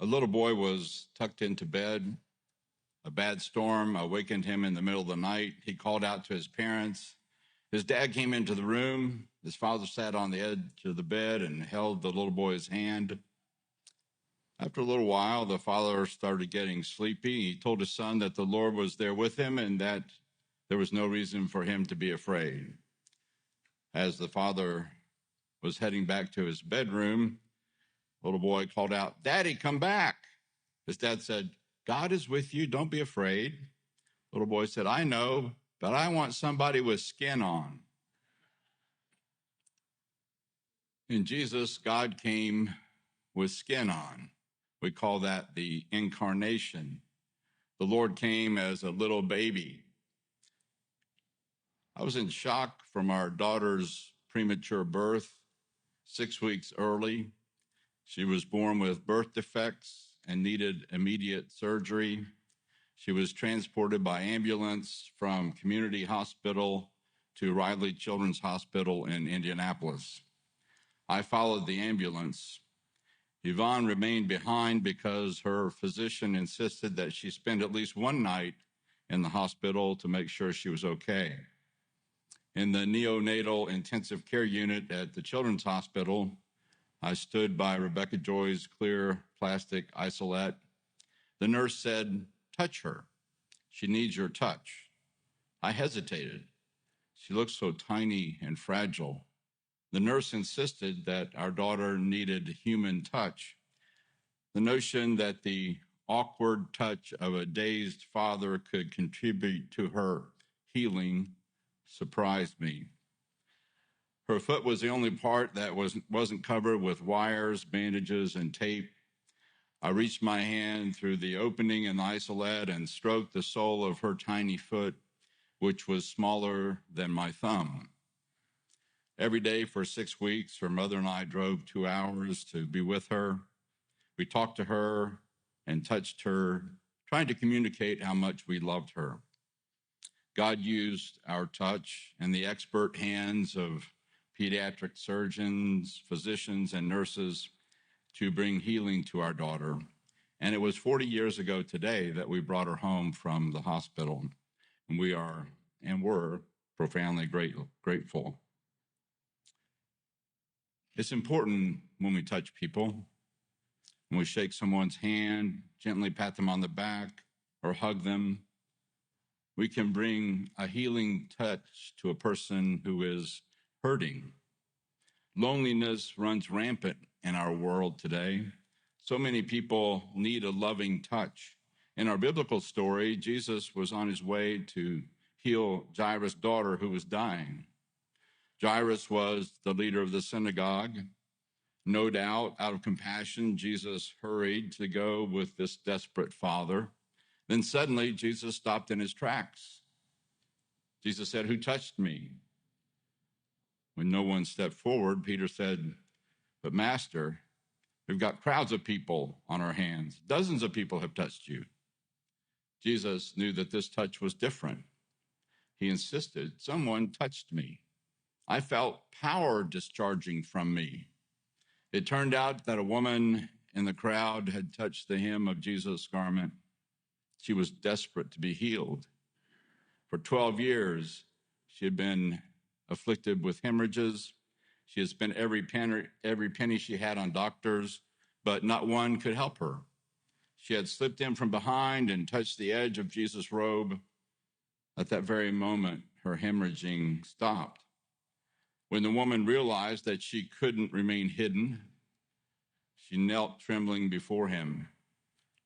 A little boy was tucked into bed. A bad storm awakened him in the middle of the night. He called out to his parents. His dad came into the room. His father sat on the edge of the bed and held the little boy's hand. After a little while, the father started getting sleepy. He told his son that the Lord was there with him and that there was no reason for him to be afraid. As the father was heading back to his bedroom, the little boy called out, "Daddy, come back." His dad said, "God is with you. Don't be afraid." The little boy said, "I know, but I want somebody with skin on." In Jesus, God came with skin on. We call that the incarnation. The Lord came as a little baby. I was in shock from our daughter's premature birth, 6 weeks early. She was born with birth defects and needed immediate surgery. She was transported by ambulance from Community Hospital to Riley Children's Hospital in Indianapolis. I followed the ambulance. Yvonne remained behind because her physician insisted that she spend at least one night in the hospital to make sure she was okay. In the neonatal intensive care unit at the Children's Hospital, I stood by Rebecca Joy's clear plastic isolette. The nurse said, "Touch her. She needs your touch." I hesitated. She looked so tiny and fragile. The nurse insisted that our daughter needed human touch. The notion that the awkward touch of a dazed father could contribute to her healing surprised me. Her foot was the only part that wasn't covered with wires, bandages, and tape. I reached my hand through the opening in the isolette and stroked the sole of her tiny foot, which was smaller than my thumb. Every day for 6 weeks, her mother and I drove 2 hours to be with her. We talked to her and touched her, trying to communicate how much we loved her. God used our touch and the expert hands of pediatric surgeons, physicians, and nurses to bring healing to our daughter. And it was 40 years ago today that we brought her home from the hospital. And we are and were profoundly grateful. It's important when we touch people, when we shake someone's hand, gently pat them on the back, or hug them. We can bring a healing touch to a person who is hurting. Loneliness runs rampant in our world today. So many people need a loving touch. In our biblical story, Jesus was on his way to heal Jairus' daughter who was dying. Jairus was the leader of the synagogue. No doubt, out of compassion, Jesus hurried to go with this desperate father. Then suddenly, Jesus stopped in his tracks. Jesus said, "Who touched me?" When no one stepped forward, Peter said, "But Master, we've got crowds of people on our hands. Dozens of people have touched you." Jesus knew that this touch was different. He insisted, "Someone touched me. I felt power discharging from me." It turned out that a woman in the crowd had touched the hem of Jesus' garment. She was desperate to be healed. For 12 years, she had been afflicted with hemorrhages. She had spent every penny she had on doctors, but not one could help her. She had slipped in from behind and touched the edge of Jesus' robe. At that very moment, her hemorrhaging stopped. When the woman realized that she couldn't remain hidden, she knelt trembling before him.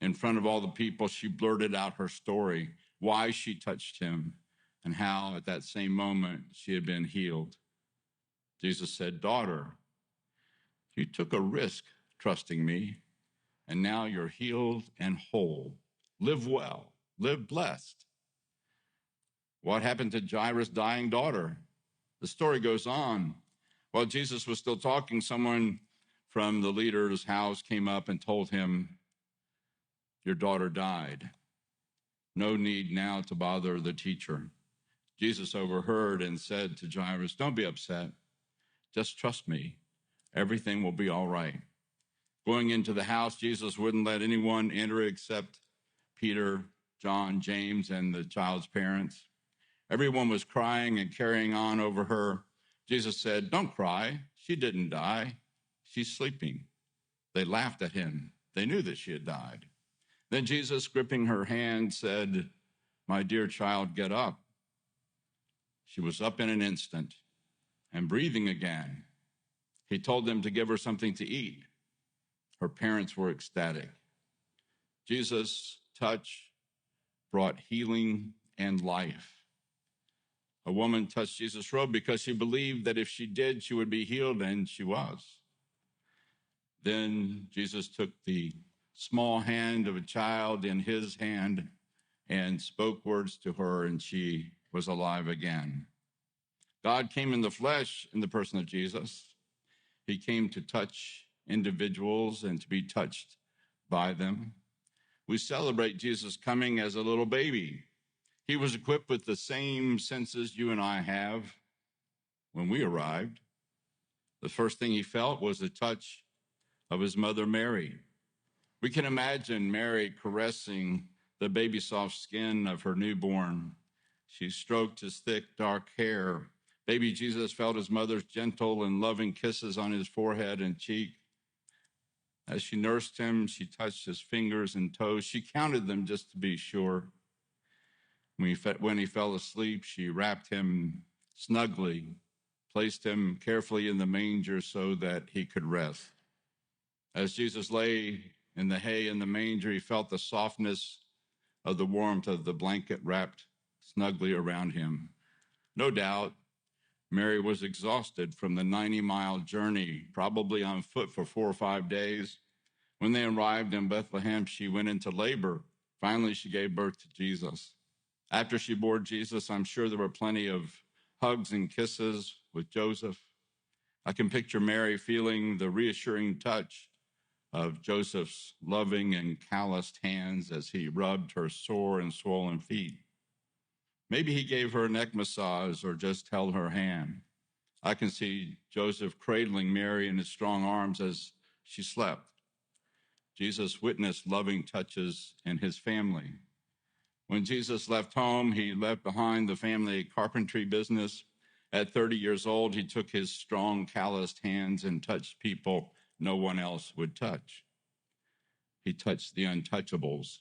In front of all the people, she blurted out her story, why she touched him, and how at that same moment she had been healed. Jesus said, "Daughter, you took a risk trusting me, and now you're healed and whole. Live well, live blessed." What happened to Jairus' dying daughter? The story goes on. While Jesus was still talking, someone from the leader's house came up and told him, "Your daughter died. No need now to bother the teacher." Jesus overheard and said to Jairus, "Don't be upset. Just trust me. Everything will be all right." Going into the house, Jesus wouldn't let anyone enter except Peter, John, James, and the child's parents. Everyone was crying and carrying on over her. Jesus said, "Don't cry. She didn't die. She's sleeping." They laughed at him. They knew that she had died. Then Jesus, gripping her hand, said, "My dear child, get up." She was up in an instant and breathing again. He told them to give her something to eat. Her parents were ecstatic. Jesus' touch brought healing and life. A woman touched Jesus' robe because she believed that if she did, she would be healed, and she was. Then Jesus took the small hand of a child in his hand and spoke words to her, and she was alive again. God came in the flesh in the person of Jesus. He came to touch individuals and to be touched by them. We celebrate Jesus coming as a little baby. He was equipped with the same senses you and I have when we arrived. The first thing he felt was the touch of his mother, Mary. We can imagine Mary caressing the baby soft skin of her newborn. She stroked his thick, dark hair. Baby Jesus felt his mother's gentle and loving kisses on his forehead and cheek. As she nursed him, she touched his fingers and toes. She counted them just to be sure. When he fell asleep, she wrapped him snugly, placed him carefully in the manger so that he could rest. As Jesus lay in the hay in the manger, he felt the softness of the warmth of the blanket wrapped snugly around him. No doubt, Mary was exhausted from the 90-mile journey, probably on foot for 4 or 5 days. When they arrived in Bethlehem, she went into labor. Finally, she gave birth to Jesus. After she bore Jesus, I'm sure there were plenty of hugs and kisses with Joseph. I can picture Mary feeling the reassuring touch of Joseph's loving and calloused hands as he rubbed her sore and swollen feet. Maybe he gave her a neck massage or just held her hand. I can see Joseph cradling Mary in his strong arms as she slept. Jesus witnessed loving touches in his family. When Jesus left home, he left behind the family carpentry business. At 30 years old, he took his strong, calloused hands and touched people no one else would touch. He touched the untouchables.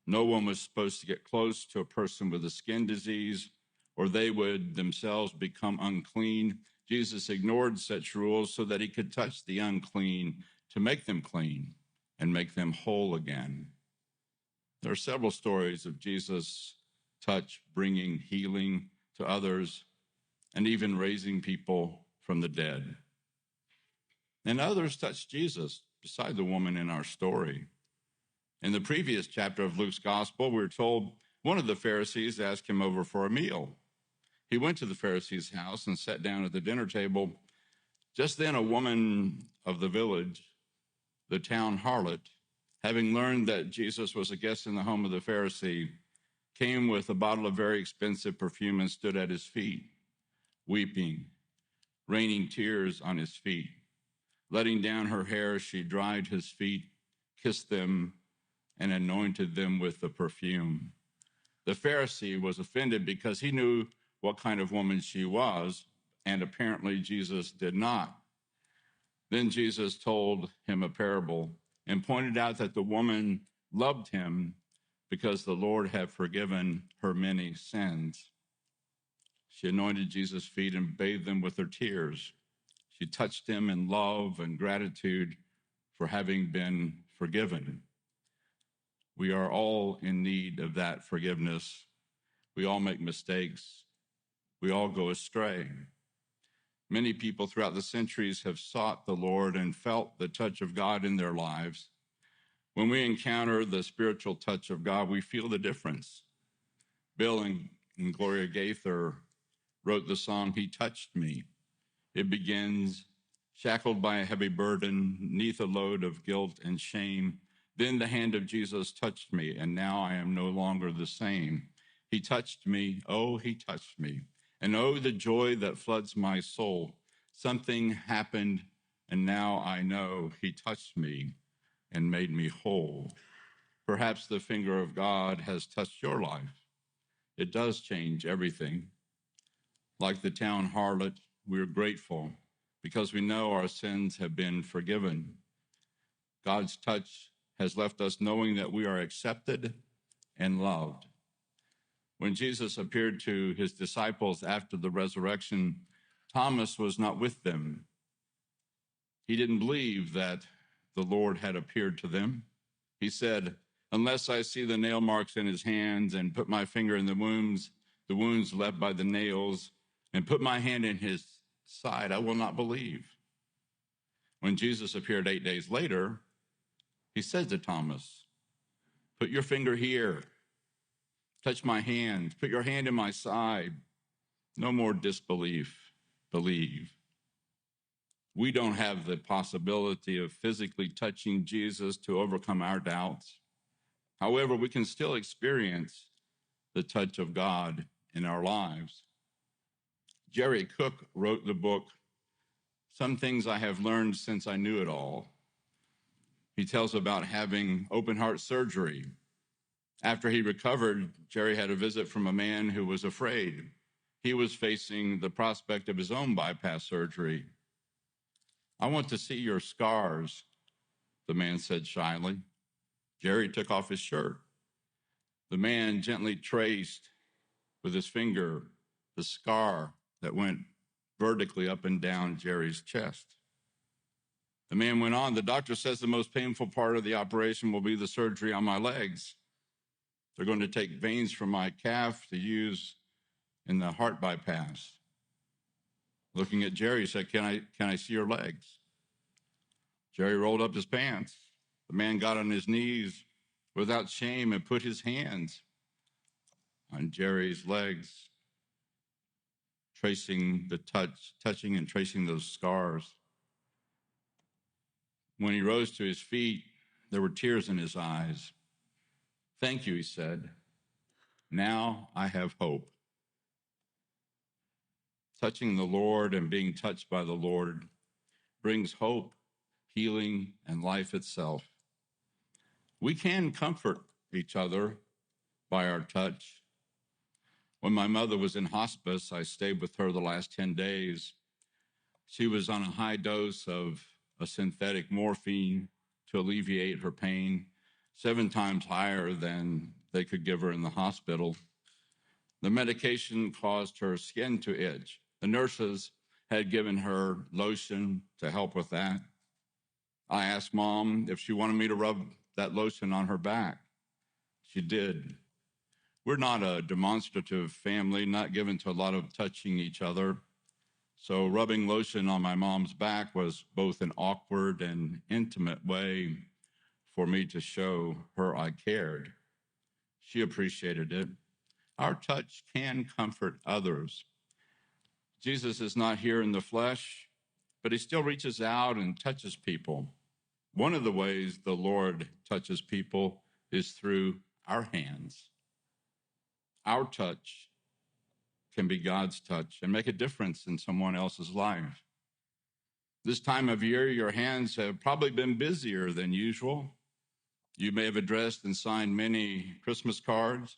No one was supposed to get close to a person with a skin disease, or they would themselves become unclean. Jesus ignored such rules so that he could touch the unclean to make them clean and make them whole again. There are several stories of Jesus' touch bringing healing to others and even raising people from the dead. And others touched Jesus beside the woman in our story. In the previous chapter of Luke's gospel, we're told one of the Pharisees asked him over for a meal. He went to the Pharisee's house and sat down at the dinner table. Just then, a woman of the village, the town harlot, having learned that Jesus was a guest in the home of the Pharisee, came with a bottle of very expensive perfume and stood at his feet, weeping, raining tears on his feet. Letting down her hair, she dried his feet, kissed them, and anointed them with the perfume. The Pharisee was offended because he knew what kind of woman she was, and apparently Jesus did not. Then Jesus told him a parable and pointed out that the woman loved him because the Lord had forgiven her many sins. She anointed Jesus' feet and bathed them with her tears. She touched him in love and gratitude for having been forgiven. We are all in need of that forgiveness. We all make mistakes. We all go astray. Many people throughout the centuries have sought the Lord and felt the touch of God in their lives. When we encounter the spiritual touch of God, we feel the difference. Bill and Gloria Gaither wrote the song, "He Touched Me." It begins, shackled by a heavy burden, neath a load of guilt and shame. Then the hand of Jesus touched me, and now I am no longer the same. He touched me, oh, he touched me. And oh, the joy that floods my soul. Something happened and now I know he touched me and made me whole. Perhaps the finger of God has touched your life. It does change everything. Like the town harlot, we're grateful because we know our sins have been forgiven. God's touch has left us knowing that we are accepted and loved. When Jesus appeared to his disciples after the resurrection, Thomas was not with them. He didn't believe that the Lord had appeared to them. He said, "Unless I see the nail marks in his hands and put my finger in the wounds left by the nails, and put my hand in his side, I will not believe." When Jesus appeared 8 days later, he said to Thomas, "Put your finger here. Touch my hand. Put your hand in my side. No more disbelief. Believe." We don't have the possibility of physically touching Jesus to overcome our doubts. However, we can still experience the touch of God in our lives. Jerry Cook wrote the book, "Some Things I Have Learned Since I Knew It All." He tells about having open heart surgery. After he recovered, Jerry had a visit from a man who was afraid. He was facing the prospect of his own bypass surgery. "I want to see your scars," the man said shyly. Jerry took off his shirt. The man gently traced with his finger the scar that went vertically up and down Jerry's chest. The man went on, "The doctor says the most painful part of the operation will be the surgery on my legs. They're going to take veins from my calf to use in the heart bypass." Looking at Jerry, he said, can I see your legs?" Jerry rolled up his pants. The man got on his knees without shame and put his hands on Jerry's legs, touching and tracing those scars. When he rose to his feet, there were tears in his eyes. "Thank you," he said. "Now I have hope." Touching the Lord and being touched by the Lord brings hope, healing, and life itself. We can comfort each other by our touch. When my mother was in hospice, I stayed with her the last 10 days. She was on a high dose of a synthetic morphine to alleviate her pain, 7 times higher than they could give her in the hospital. The medication caused her skin to itch. The nurses had given her lotion to help with that. I asked Mom if she wanted me to rub that lotion on her back. She did. We're not a demonstrative family, not given to a lot of touching each other. So rubbing lotion on my mom's back was both an awkward and intimate way for me to show her I cared. She appreciated it. Our touch can comfort others. Jesus is not here in the flesh, but he still reaches out and touches people. One of the ways the Lord touches people is through our hands. Our touch can be God's touch and make a difference in someone else's life. This time of year, your hands have probably been busier than usual. You may have addressed and signed many Christmas cards.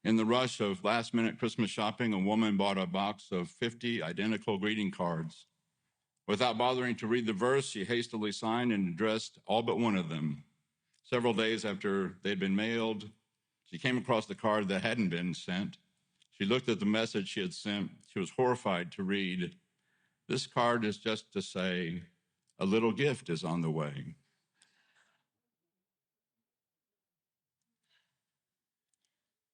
In the rush of last-minute Christmas shopping, a woman bought a box of 50 identical greeting cards. Without bothering to read the verse, she hastily signed and addressed all but one of them. Several days after they'd been mailed, she came across the card that hadn't been sent. She looked at the message she had sent. She was horrified to read, "This card is just to say, a little gift is on the way."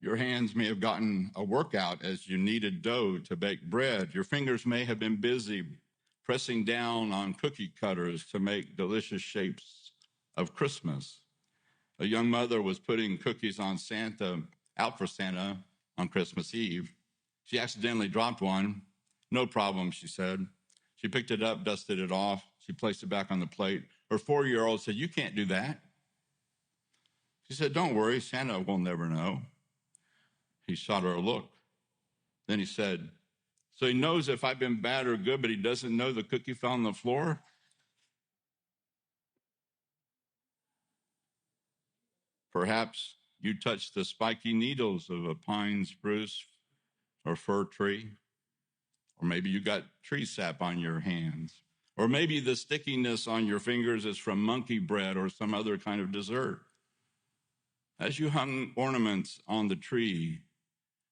Your hands may have gotten a workout as you kneaded dough to bake bread. Your fingers may have been busy pressing down on cookie cutters to make delicious shapes of Christmas. A young mother was putting cookies out for Santa on Christmas Eve. She accidentally dropped one. "No problem," she said. She picked it up, dusted it off. She placed it back on the plate. Her 4-year-old said, "You can't do that." She said, "Don't worry, Santa will never know." He shot her a look. Then he said, So he knows if I've been bad or good, but he doesn't know the cookie fell on the floor. Perhaps you touched the spiky needles of a pine, spruce, or fir tree. Or maybe you got tree sap on your hands. Or maybe the stickiness on your fingers is from monkey bread or some other kind of dessert. As you hung ornaments on the tree,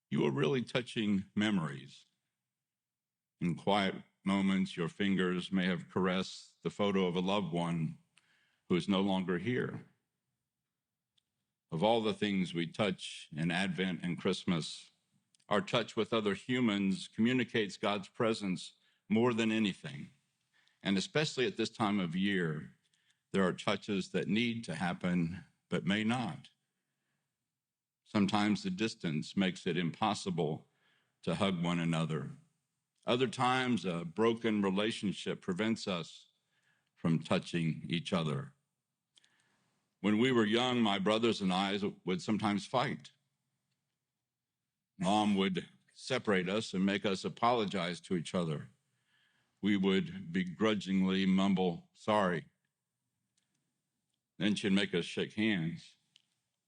you were really touching memories. In quiet moments, your fingers may have caressed the photo of a loved one who is no longer here. Of all the things we touch in Advent and Christmas, our touch with other humans communicates God's presence more than anything. And especially at this time of year, there are touches that need to happen but may not. Sometimes the distance makes it impossible to hug one another. Other times, a broken relationship prevents us from touching each other. When we were young, my brothers and I would sometimes fight. Mom would separate us and make us apologize to each other. We would begrudgingly mumble, sorry. Then she'd make us shake hands.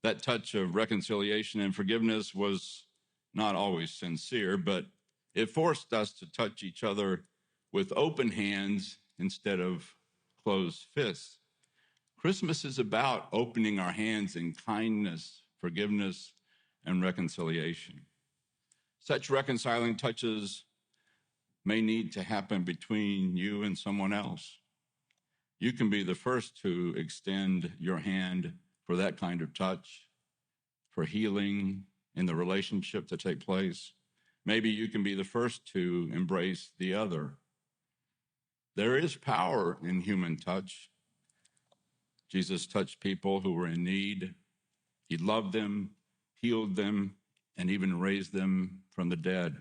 That touch of reconciliation and forgiveness was not always sincere, but it forced us to touch each other with open hands instead of closed fists. Christmas is about opening our hands in kindness, forgiveness, and reconciliation. Such reconciling touches may need to happen between you and someone else. You can be the first to extend your hand for that kind of touch, for healing in the relationship to take place. Maybe you can be the first to embrace the other. There is power in human touch. Jesus touched people who were in need. He loved them, healed them, and even raised them from the dead.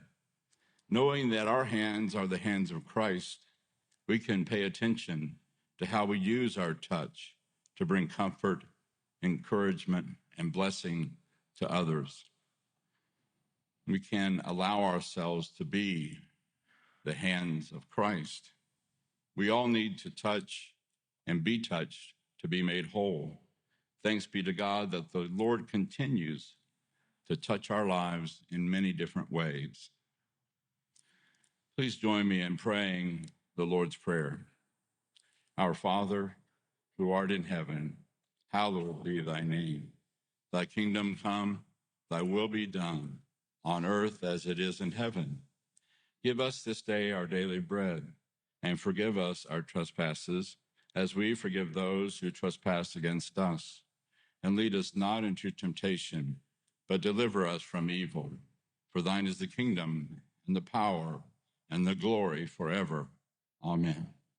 Knowing that our hands are the hands of Christ, we can pay attention to how we use our touch to bring comfort, encouragement, and blessing to others. We can allow ourselves to be the hands of Christ. We all need to touch and be touched to be made whole. Thanks be to God that the Lord continues to touch our lives in many different ways. Please join me in praying the Lord's Prayer. Our Father, who art in heaven, hallowed be thy name. Thy kingdom come, thy will be done, on earth as it is in heaven. Give us this day our daily bread, and forgive us our trespasses, as we forgive those who trespass against us. And lead us not into temptation, but deliver us from evil. For thine is the kingdom, and the power, and the glory forever. Amen.